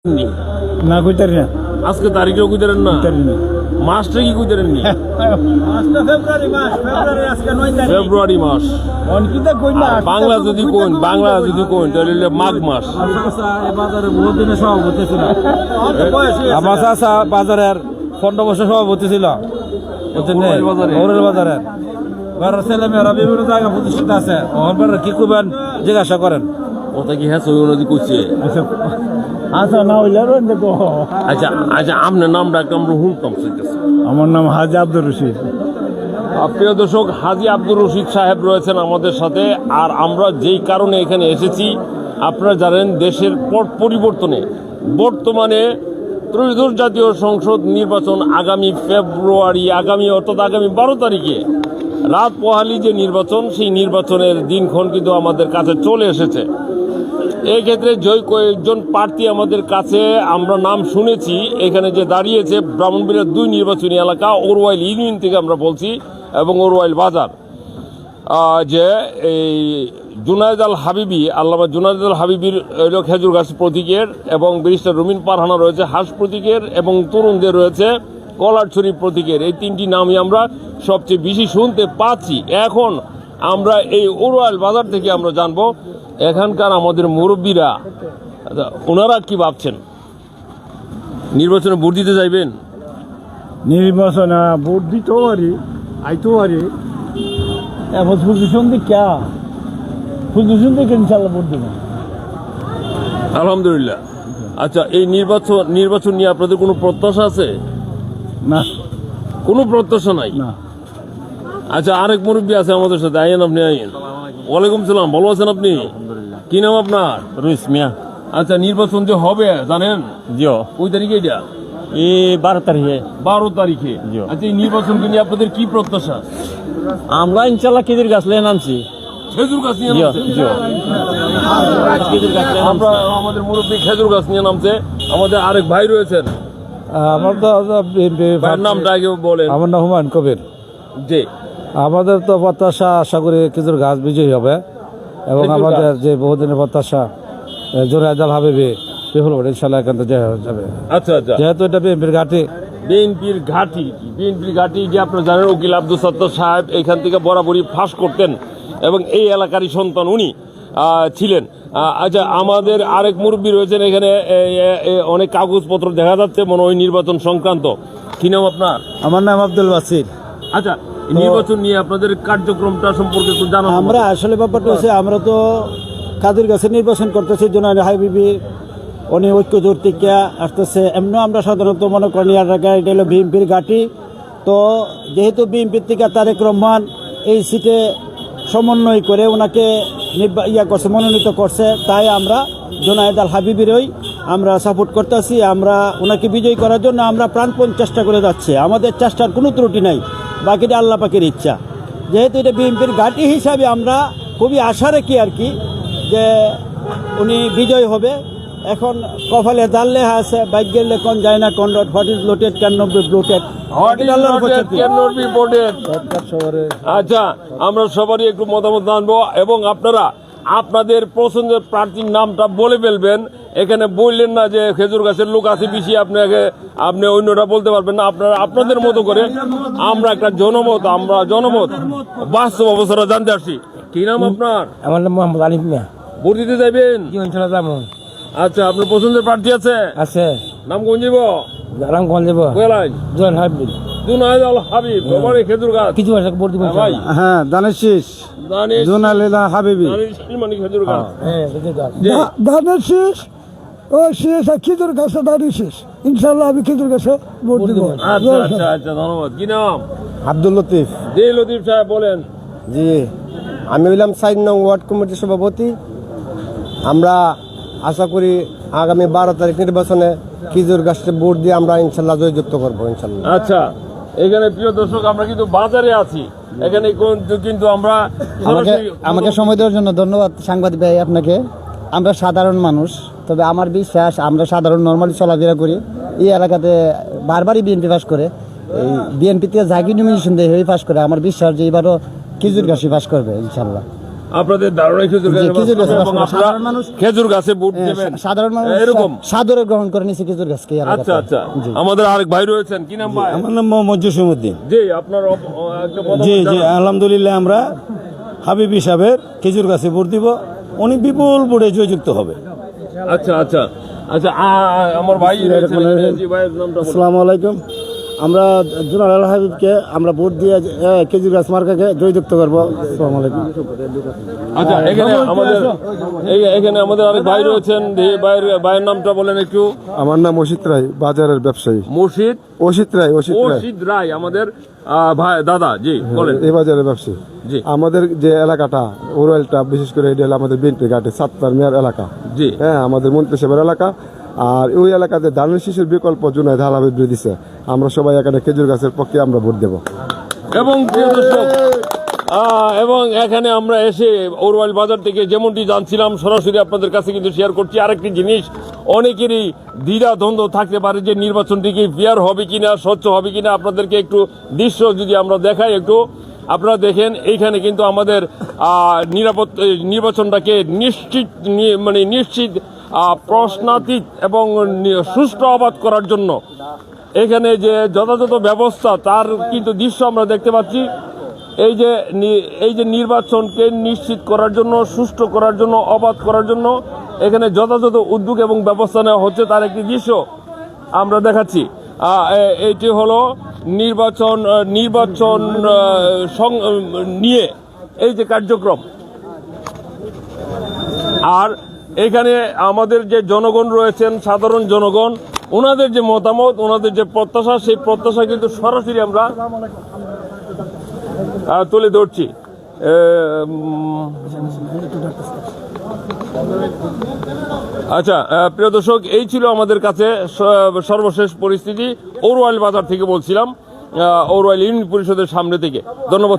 না কইতারি না আজকে তারিখেও কইতারেন না, মাসটা কি কইতারেন নি? ফেব্রুয়ারি মাস। বাংলা যদি কোন তাহলে মাঘ মাস। আমার চাচা বাজারের 15 বছর সভাপতি ছিল বাজারের ঘরের ছেলে মেয়েরা বিভিন্ন জায়গায় প্রতিষ্ঠিত আছে। কি করবেন জিজ্ঞাসা করেন। ওটা কি হ্যাঁ সহি নদী করছে? আচ্ছা না হইলে দেখো। আচ্ছা আচ্ছা, আপনার নামটা আমরা শুনতাম। আমার নাম হাজি আব্দুর রশিদ। প্রিয় দর্শক, হাজি আব্দুর রশিদ সাহেব রয়েছেন আমাদের সাথে। আর আমরা যেই কারণে এখানে এসেছি, আপনারা জানেন দেশের পট পরিবর্তনে বর্তমানে ত্রয়োদশ জাতীয় সংসদ নির্বাচন আগামী অর্থাৎ আগামী 12 তারিখে রাত পোহালি যে নির্বাচন, সেই নির্বাচনের দিনক্ষণ কিন্তু আমাদের কাছে চলে এসেছে। এই ক্ষেত্রে কয়েকজন প্রার্থী আমাদের কাছে আমরা নাম শুনেছি এখানে যে দাঁড়িয়েছে ব্রাহ্মণবাড়িয়া 2 নির্বাচনী এলাকা ওরওয়াইল ইউনিয়ন থেকে আমরা বলছি, এবং ওরওয়াইল বাজার, যে এই জুনায়েদ আল হাবিবি, আল্লামা জুনায়েদ আল হাবিবির খেজুর গাছ প্রতীকের, এবং ব্যারিস্টার রুমিন পারহানা রয়েছে হাঁস প্রতীকের, এবং তরুণদের রয়েছে কলারছড়ি প্রতীকের। এই 3টি নামই আমরা সবচেয়ে বেশি শুনতে পাচ্ছি। এখন আমরা এই ওরওয়াইল বাজার থেকে আমরা জানবো এখানকার আমাদের মুরব্বীরা ওনারা কি ভাবছেন। নির্বাচনে ভোট দিতে যাইবেন? নির্বাচনে ভোট দিতেও পারি, আইতেও পারি। এখন পজিশন দিকে ইনশাল্লাহ ভোট দেবো। আলহামদুলিল্লাহ। আচ্ছা, এই নির্বাচন নিয়ে আপনাদের কোনো প্রত্যাশা আছে? না, কোনো প্রত্যাশা নাই। না। আচ্ছা, আরেক মুরব্বী আছে আমাদের সাথে, আইন আপনি আইন। ওয়ালাইকুম সালাম, ভালো আছেন আপনি? কি নাম আপনার? রুইস মিয়া। আচ্ছা, নির্বাচন যে হবে জানেন? জিও ওই তারিখে এটা এই 12 তারিখে। 12 তারিখে। আচ্ছা, এই নির্বাচনকে নিয়ে আপনাদের কি প্রত্যাশা? আমরা ইনশাল্লাহ খেজুর গাছ লেন আনছি। খেজুর গাছ নিয়ে নামছে? আমরা আমাদের মুরব্বী খেজুর গাছ নিয়ে নামছে। আমাদের আরেক ভাই রয়েছেন, আমার তো ভাইয়ের নামটা আগে বলেন। আমার নাম হুমায়ুন কবির। জি, আমাদের তো প্রত্যাশা, আশা করি খেজুর গাছ বিজয়ী হবে, এবং আমাদের যে বহুদিনের প্রত্যাশা জুনায়েদ আল হাবিবি বিপুল ভোট ইনশাল্লাহ এখান থেকে যাবে। আচ্ছা আচ্ছা। যেহেতু এটা বিএনপির ঘাঁটি। বিএনপির ঘাঁটি যে আপনার জানেন, উকিল আব্দুল সত্তার সাহেব এখান থেকে বরাবরই ফাঁস করতেন, এবং এই এলাকারই সন্তান উনি ছিলেন। আচ্ছা, আমাদের আরেক মুরব্বী রয়েছেন এখানে, অনেক কাগজপত্র দেখা যাচ্ছে মনে হয় নির্বাচন সংক্রান্ত। কি নাম আপনার? আমার নাম আব্দুল বাসির। আচ্ছা, নির্বাচন নিয়ে আপনাদের কার্যক্রমটা সম্পর্কে একটু জানাবো। আমরা আসলে ব্যাপারটা হচ্ছে, আমরা তো কাদের কাছে নির্বাচন করতেছি, জুনায়েদ হাবিবি উনি ঐক্য জোট থেকে আসতেছে। এমনি আমরা সাধারণত মনে করি এটা হলো বিএনপির ঘাঁটি। তো যেহেতু বিএনপির থেকে তারেক রহমান এই সিটে সমন্বয় করে ওনাকে মনোনীত করছে, তাই আমরা জুনায়েদ আল হাবিবিরই আমরা সাপোর্ট করতেছি। আমরা ওনাকে বিজয়ী করার জন্য আমরা প্রাণপণ চেষ্টা করে যাচ্ছি। আমাদের চেষ্টার কোনো ত্রুটি নাই, বাকিটা আল্লাহ পাকের ইচ্ছা। যেহেতু এটা বিএনপির ঘাঁটি হিসাবে আমরা খুবই আশা রাখি আর কি, যে উনি বিজয় হবে। এখন কপালে জাল লেখা আছে, ভাগ্যের লেখন যায় না কোন what is lotted can not be bloated. আচ্ছা, আমরা সবারই একটু মতামত জানবো, এবং আপনারা আপনাদের পছন্দের প্রার্থীর নামটা বলে ফেলবেন। এখানে বললেন না যে খেজুর গাছের লোক আছে বেশি, আপনি অন্যটা বলতে পারবেন না। আপনারা আপনাদের মতো করে, আমরা একটা জনমত বাস্তব অবস্থাটা জানতে আসছি। কি নাম আপনার? আমার নাম মোহাম্মদ আলিফ মিয়া। ভোট দিতে যাবেন? ইনশাল্লাহ। আচ্ছা, আপনার পছন্দের প্রার্থী আছে? আছে। নাম কোন যাব? নাম কোন যাব? জুনায়েদ হাবিব। জুনায়েদ আল হাবিব, বাবারে খেজুর গাছ। কিছু ভোট দিব ভাই। হ্যাঁ, দানেশিস জুনায়েদ হাবিবি। মানে খেজুর গাছ। হ্যাঁ, খেজুর গাছ। দানেশিস ও শেষ খেজুর গাছে দানেশিস। ইনশাল্লাহ আমি খেজুর গাছে ভোট দিব। আচ্ছা আচ্ছা আচ্ছা, ধন্যবাদ। কি নাম? আব্দুল লতিফ। জি লতিফ সাহেব বলেন। জি, আমি হইলাম 4 নং ওয়ার্ড কমিটির সভাপতি। আমরা আশা করি আগামী 12 তারিখ নির্বাচনে খেজুর গাছটা ভোট দিয়ে আমরা ইনশাল্লাহ জয়যুক্ত করবো ইনশাল্লাহ। আচ্ছা, এখানে প্রিয় দর্শক, আমরা কিন্তু বাজারে আছি। এখানে কিন্তু আমরা আমাকে সময় দেওয়ার জন্য ধন্যবাদ সাংবাদিক ভাই আপনাকে। আমরা সাধারণ মানুষ, তবে আমার বিশ্বাস আমরা সাধারণ নর্মালি চলাফেরা করি। এই এলাকাতে বারবারই বিএনপি পাস করে, এই বিএনপিতে জাগি নমিনেশন দিয়ে পাস করে। আমার বিশ্বাস যে এবারও খেজুর গাছই পাস করবে ইনশাল্লাহ। আপনাদের ধারণা খেজুর গাছে খেজুর গাছে এবং বাস করে। আপনারা সাধারণ মানুষ- খেজুর গাছে ভোট দেবেন সাধারণ মানুষ এরকম। সাদরে গ্রহণ করে নিছে খেজুর গাছকে এই এলাকাতে। আচ্ছা আচ্ছা, আমাদের আরেক ভাই রয়েছেন, কি নাম ভাই? আমার নাম মোহাম্মদ জসিমউদ্দিন। জি, আপনার একটা মতামত জি জি, জানান। আলহামদুলিল্লাহ আমরা হাবিবি সাহেবের খেজুর গাছে ভোট দিব, উনি বিপুল ভোটে জয়যুক্ত হবে। আচ্ছা আচ্ছা আচ্ছা, আমার ভাই রয়েছেন, জি ভাইয়ের নামটা বলুন। আসসালামু আলাইকুম। আমরা জোনাল হাবিবকে আমরা ভোট দিয়ে খেজুর গাছ মার্কাকে জয়যুক্ত করবো। আসসালামু আলাইকুম। আচ্ছা, এখানে আমাদের আরেক ভাই রয়েছেন, ভাইয়ের নামটা বলেন একটু। আমার নাম অসিত রায়, বাজারের ব্যবসায়ী। মুর্শিদ অসিত রায়, ওশিদ রায়, আমাদের ভাই দাদা, জি বলেন। এই বাজারের ব্যবসায়ী। জি। আমাদের যে এলাকাটা ওরওয়েলটা, বিশেষ করে এটা হলো আমাদের বিএনপি ঘাটে সাতটার মেয়ার এলাকা। জি। হ্যাঁ, আমাদের মন্ত্রী সাহেবের এলাকা। আর ওই এলাকাতে ধানের শীষের বিকল্প জুনায়েদ হালাবি দিছে। আমরা সবাই এখানে খেজুর গাছের পক্ষে আমরা ভোট দেব। এবং প্রিয় দর্শক, এবং এখানে আমরা এসে ওরওয়াল বাজার থেকে যেমনটি জানছিলাম, সরাসরি আপনাদের কাছে কিন্তু শেয়ার করছি। আরেকটি জিনিস, অনেকেরই দ্বিধা দ্বন্দ্ব থাকতে পারে যে নির্বাচনটি কি ফেয়ার হবে কিনা, স্বচ্ছ হবে কিনা। আপনাদেরকে একটু দৃশ্য যদি আমরা দেখাই, একটু আপনারা দেখেন, এইখানে কিন্তু আমাদের নির্বাচনটাকে নিশ্চিত প্রশ্নাতীত এবং সুষ্ঠু আবাদ করার জন্য এখানে যে যথাযথ ব্যবস্থা, তার কিন্তু দৃশ্য আমরা দেখতে পাচ্ছি। এই যে নির্বাচনকে নিশ্চিত করার জন্য, সুষ্ঠু করার জন্য, অবাধ করার জন্য এখানে যথাযথ উদ্যোগ এবং ব্যবস্থা নেওয়া হচ্ছে, তার একটি দৃশ্য আমরা দেখাচ্ছি। এটি হলো নির্বাচন নিয়ে এই যে কার্যক্রম। আর এখানে আমাদের যে জনগণ রয়েছেন, সাধারণ জনগণ, ওনাদের যে মতামত, ওনাদের যে প্রত্যাশা, সেই প্রত্যাশা কিন্তু সরাসরি আমরা তুলে ধরছি। আচ্ছা, প্রিয় দর্শক, এই ছিল আমাদের কাছে সর্বশেষ পরিস্থিতি। ওরওয়াল বাজার থেকে বলছিলাম, ওরওয়াল ইউনিয়ন পরিষদের সামনে থেকে। ধন্যবাদ।